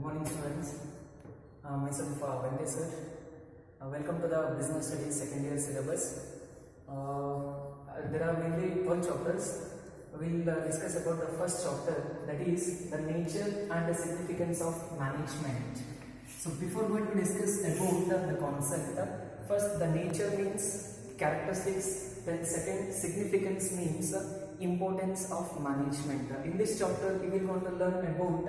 Good morning, students. Myself Vande sir. Welcome to the Business Studies second year syllabus. There are mainly 12 chapters. We will discuss about the first chapter, that is the nature and the significance of management. So before going to discuss about the concept, first the nature means characteristics, then second significance means importance of management. In this chapter we will going to learn about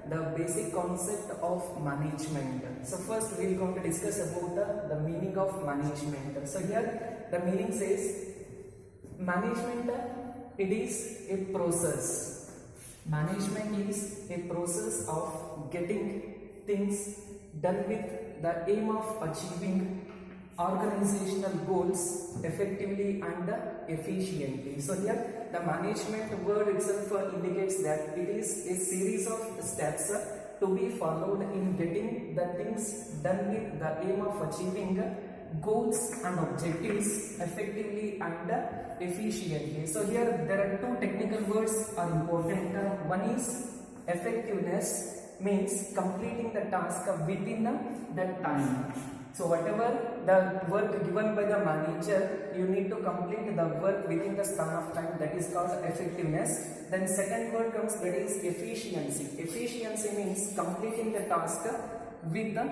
the basic concept of management. So first we will going to discuss about the meaning of management. So here the meaning says management, it is a process. Management is a process of getting things done with the aim of achieving organizational goals effectively and efficiently. So here the management word itself indicates that it is a series of steps to be followed in getting the things done with the aim of achieving goals and objectives effectively and efficiently. So here there are two technical words are important. One is effectiveness, means completing the task within the time. So whatever the work given by the manager, you need to complete the work within the span of time, that is called effectiveness. Then second word comes, that is efficiency. Efficiency means completing the task with the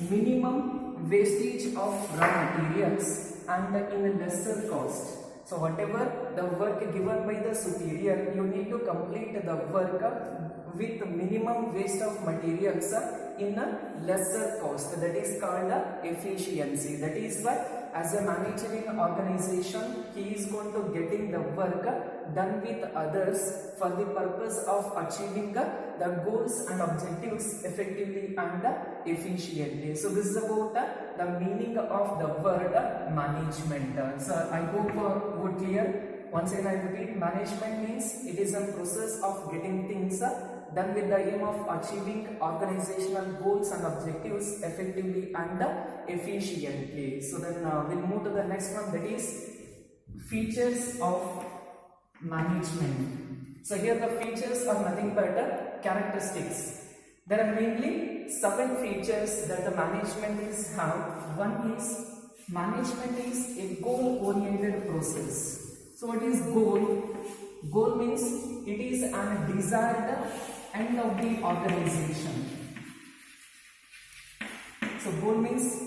minimum wastage of raw materials and in a lesser cost. So whatever the work given by the superior, you need to complete the work with minimum waste of materials in a lesser cost, that is called efficiency. That is why as a managerial organization, he is going to getting the work done with others for the purpose of achieving the goals and objectives effectively and efficiently. So this is about the meaning of the word management. So I hope would clear. Once again I repeat, management means it is a process of getting things done with the aim of achieving organizational goals and objectives effectively and efficiently. So then we'll move to the next one, that is features of management. So here the features are nothing but characteristics. There are mainly 7 features that the management is have. One is management is a goal-oriented process. So what is goal? Goal means it is a desired end of the organization. So goal means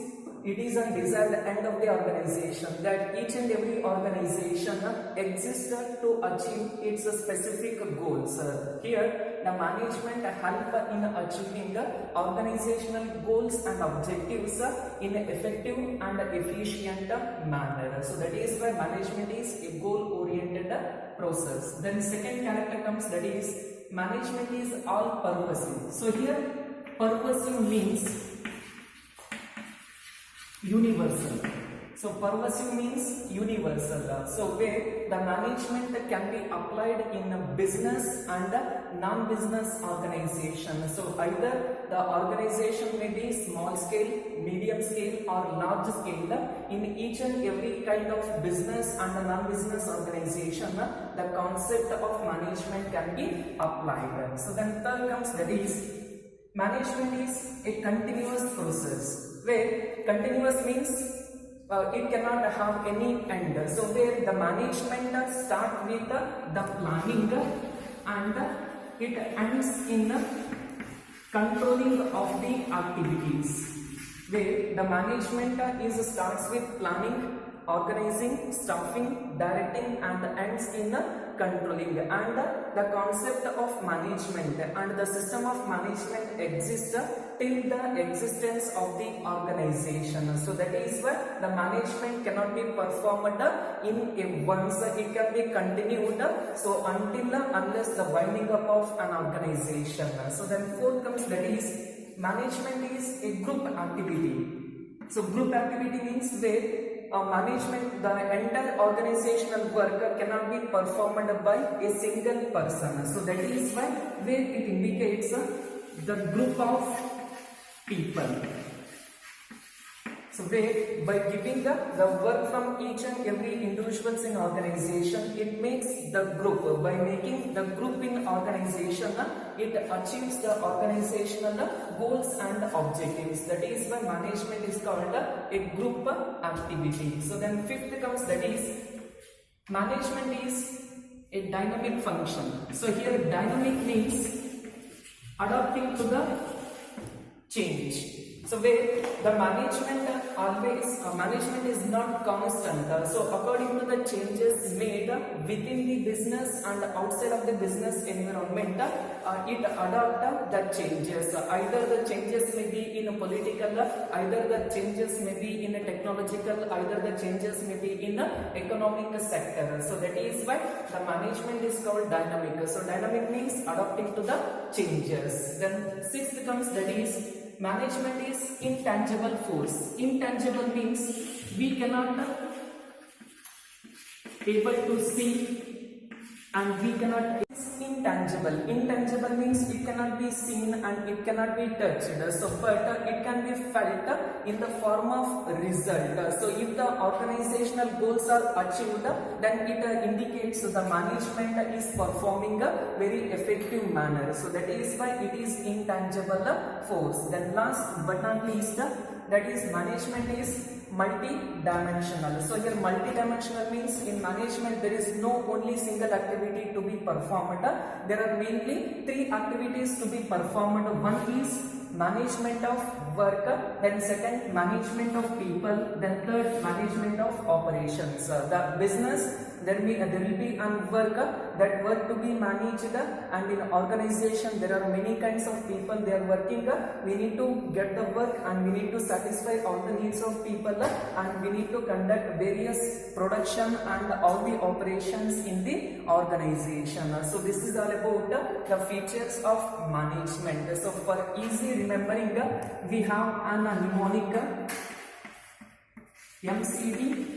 it is a desired end of the organization, that each and every organization exists to achieve its specific goals. Here the management help in achieving organizational goals and objectives in an effective and efficient manner. So that is why management is a goal oriented process. Then second character comes, that is management is all purposive. So here purposive means universal. So pervasive means universal. So where the management can be applied in a business and a non-business organization. So either the organization may be small scale, medium scale or large scale. In each and every kind of business and a non-business organization, the concept of management can be applied. So then third comes, that is management is a continuous process, where continuous means it cannot have any end. So where the management start with the planning and it ends in controlling of the activities, where the management is starts with planning, organizing, staffing, directing and ends in controlling. And the concept of management and the system of management exists till the existence of the organization. So that is why the management cannot be performed in a once, it can be continued so until unless the winding up of an organization. So then fourth comes, that is management is a group activity. So group activity means where management, the entire organizational work cannot be performed by a single person. So that is why where it indicates the group of people. So where by giving the work from each and every individuals in organization, it makes the group, by making the group in organization, it achieves the organizational goals and objectives. That is why management is called a group activity. So then fifth comes, that is management is a dynamic function. So here dynamic means adapting to the change. So where the management management is not constant. So according to the changes made within the business and outside of the business environment, it adapt the changes. Either the changes may be in a political, either the changes may be in a technological, either the changes may be in a economic sector. So that is why the management is called dynamic. So dynamic means adapting to the changes. Then sixth comes, that is management is intangible force. Intangible means we cannot able to see and we cannot. It's intangible. Intangible means it cannot be seen and it cannot be touched. So but it can be felt in the form of result. So if the organizational goals are achieved, then it indicates the management is performing a very effective manner. So that is why it is intangible force. Then last but not least, that is management is multi-dimensional. So here multi-dimensional means in management there is no only single activity to be performed. There are mainly three activities to be performed. One is management of work, then second management of people, then third management of operations. The business, there will be an work, that work to be managed, and in organization there are many kinds of people they are working. We need to get the work and we need to satisfy all the needs of people, and we need to conduct various production and all the operations in the organization. So this is all about the features of management. So for easy remembering, we have an mnemonic MCD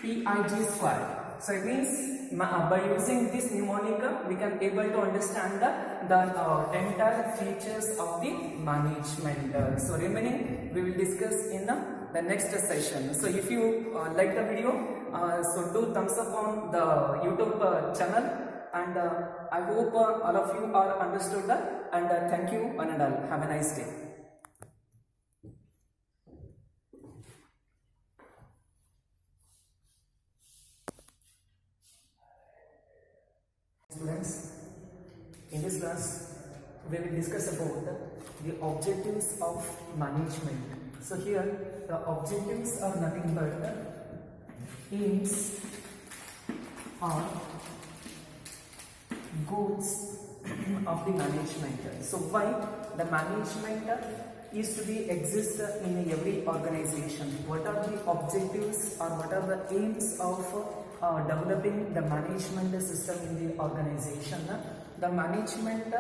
PIG square. So it means by using this mnemonic we can able to understand the entire features of the management. So remaining we will discuss in the next session. So if you like the video, so do thumbs up on the YouTube channel, and I hope all of you are understood, and thank you one and all. Have a nice day. Students, in this class we will discuss about the objectives of management. So here the objectives are nothing but aims or goals of the management. So why the management is to be exist in every organization? What are the objectives or what are the aims of developing the management system in the organization? The management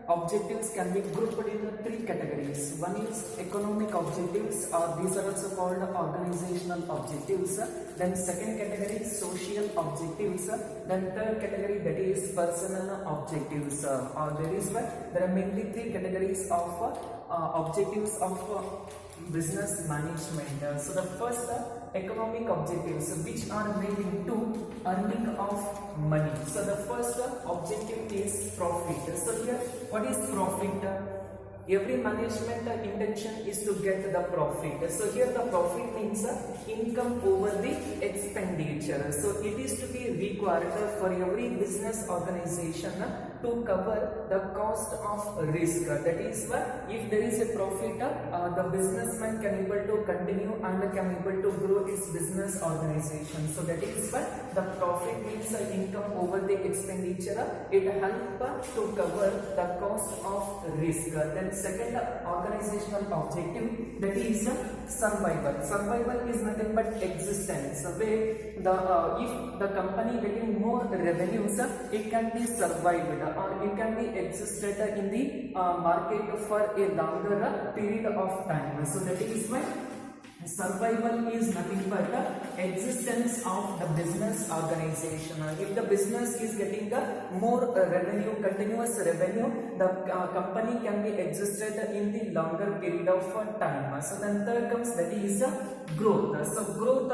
objectives can be grouped in three categories. One is economic objectives, or these are also called organizational objectives. Then second category social objectives. Then third category, that is personal objectives. There are mainly three categories of objectives of business management. So the first economic objectives, which are made into earning of money. So the first objective is profit. So here what is profit? Every management intention is to get the profit. So here the profit means income over the expenditure. So it is to be required for every business organization to cover the cost of risk. That is why if there is a profit, the businessman can able to continue and can able to grow his business organization. So that is why the profit means income over the expenditure. It helps to cover the cost of risk. Then second organizational objective, that is survival. Survival is nothing but existence. Where if the company getting more revenues, it can be survived or it can be existed in the market for a longer period of time. So that is why Survival is nothing but the existence of the business organization. If the business is getting more revenue, continuous revenue, the company can be existed in the longer period of time. So then third comes that is growth. So growth,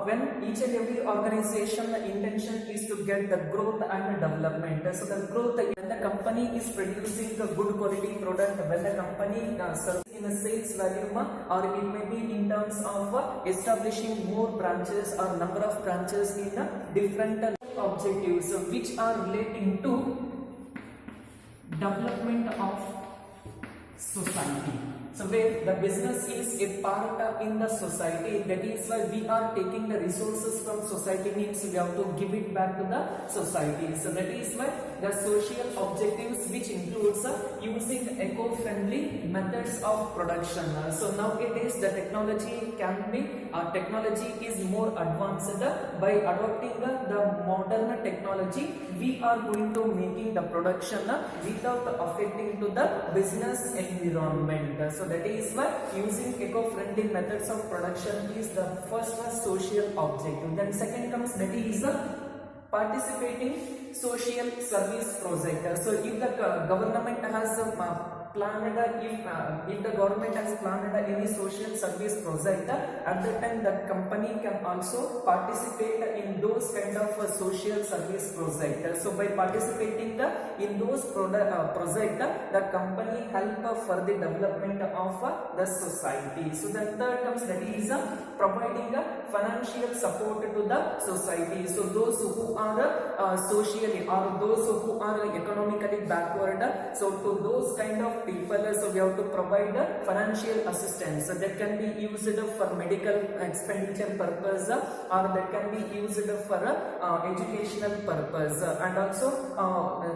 when each and every organization, the intention is to get the growth and development. So the growth, when the company is producing the good quality product, when the company serves in a sales volume, or it may be in terms of establishing more branches or number of branches in different objectives which are relating to development of society. So where the business is a part in the society, that is why we are taking the resources from society needs, we have to give it back to the society. So that is why the social objectives, which includes using eco-friendly methods of production. So nowadays the technology can be, technology is more advanced. By adopting the modern technology, we are going to making the production without affecting to the business environment. So that is why using eco-friendly methods of production is the first social objective. Then second comes that is participating social service project. So if the government has planned, if the government has planned any social service project, at that time the company can also participate in those kind of social service project. So by participating in those project, the company help for the development of the society. So then third comes that is providing financial support to the society. So those who are socially, or those who are economically backward, so to those kind of people, so we have to provide financial assistance. So that can be used for medical expenditure purpose, or that can be used for educational purpose, and also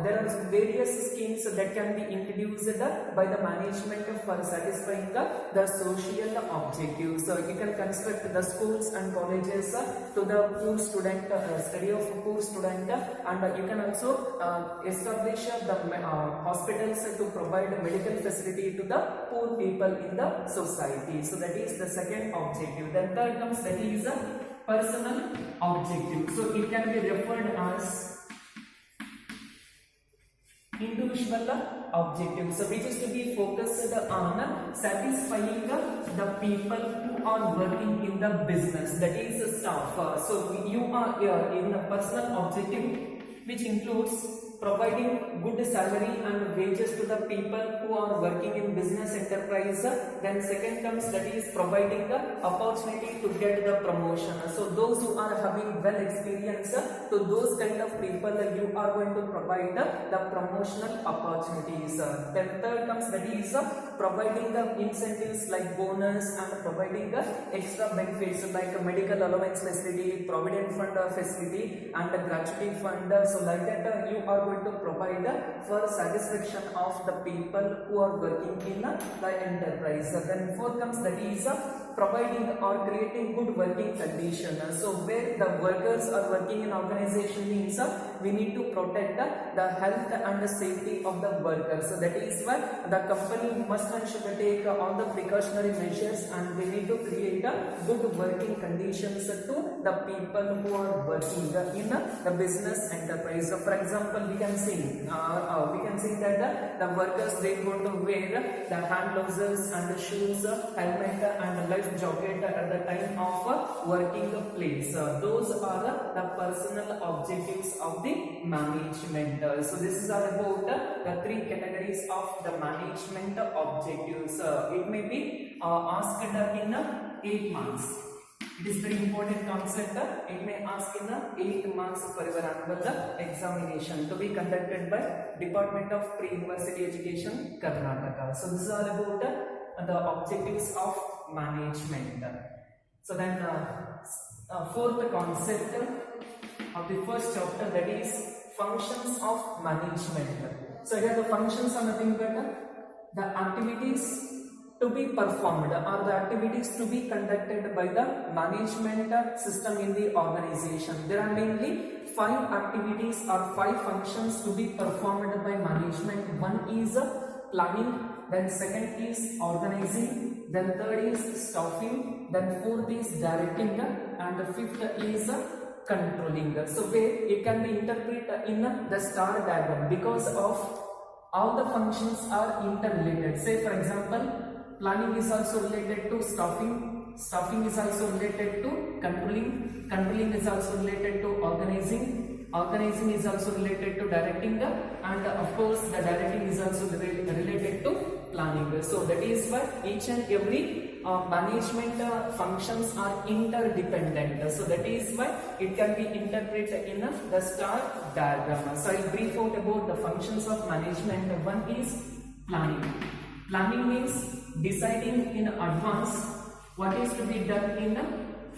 there are various schemes that can be introduced by the management for satisfying the social objectives. So you can construct the schools and colleges to the poor student, study of poor student, and you can also establish the hospitals to provide medical facility to the poor people in the society. So that is the second objective. Then third comes that is personal objective. So it can be referred as individual objective. So which is to be focused on satisfying the people who are working in the business, that is staff. So you are in the personal objective, which includes providing good salary and wages to the people who are working in business enterprise. Then second comes that is providing the opportunity to get the promotion. So those who are having well experience, to those kind of people you are going to provide the promotional opportunities. Then third comes that is providing the incentives like bonus, and providing the extra benefits like medical allowance facility, provident fund facility, and gratuity fund. So like that you are going to provide for satisfaction of the people who are working in the enterprise. Then fourth comes that is providing or creating good working conditions. So where the workers are working in organization means we need to protect the health and the safety of the workers. So that is why the company must and should take all the precautionary measures, and they need to create good working conditions to the people who are working in the business enterprise. So for example, we can see that the workers, they are going to wear the hand gloves and the shoes, helmet and life jacket at the time of working place. Those are the personal objectives of the management. So this is all about the three categories of the management objectives. It may be asked in 8 months. It is very important concept. It may ask in 8 months for your annual examination to be conducted by Department of Pre-University Education, Karnataka. So this is all about the objectives of management. So then fourth concept of the first chapter, that is functions of management. So here the functions are nothing but the activities to be performed, or the activities to be conducted by the management system in the organization. There are mainly 5 activities or 5 functions to be performed by management. One is planning, then second is organizing, then third is staffing, then fourth is directing, and the fifth is controlling. So where it can be interpreted in the star diagram because of all the functions are interrelated. Say for example, planning is also related to staffing, staffing is also related to controlling, controlling is also related to organizing, organizing is also related to directing, and of course the directing is also related to planning. So that is why each and every management functions are interdependent. So that is why it can be interpreted in the star diagram. So I'll brief out about the functions of management. One is planning. Planning means deciding in advance what is to be done in the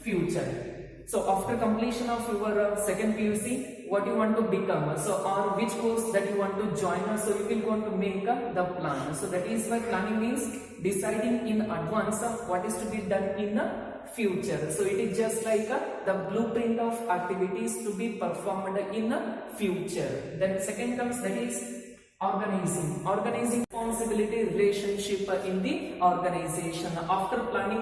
future. So after completion of your second PUC, what you want to become, so or which course that you want to join, so you will going to make the plan. So that is why planning means deciding in advance what is to be done in the future. So it is just like the blueprint of activities to be performed in the future. Then second comes, that is organizing. Organizing responsibility relationship in the organization. After planning the